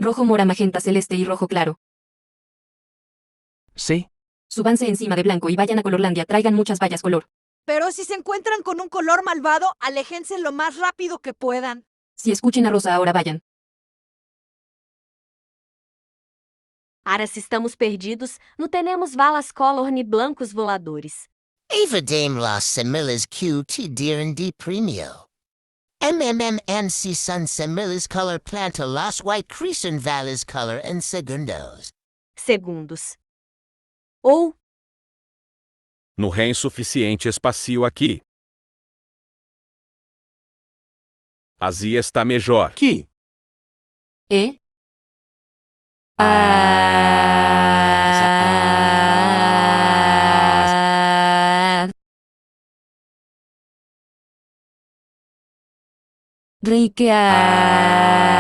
rojo, mora, magenta, celeste y rojo claro. Sí. Súbanse encima de blanco y vayan a Colorlandia, traigan muchas vallas color. Pero si se encuentran con un color malvado, aléjense lo más rápido que puedan. Si escuchen a Rosa ahora vayan. Ara, se estamos perdidos, não temos valas color ni blancos voladores. Eva Dame Las Semillas QT Deer D Premio. MMMNC Sun Semillas Color Planta Las White Crescent Valles Color en Segundos. Segundos. Ou, No REM suficiente espacio aqui. Azia está melhor. Que? ¿Eh? Riquea.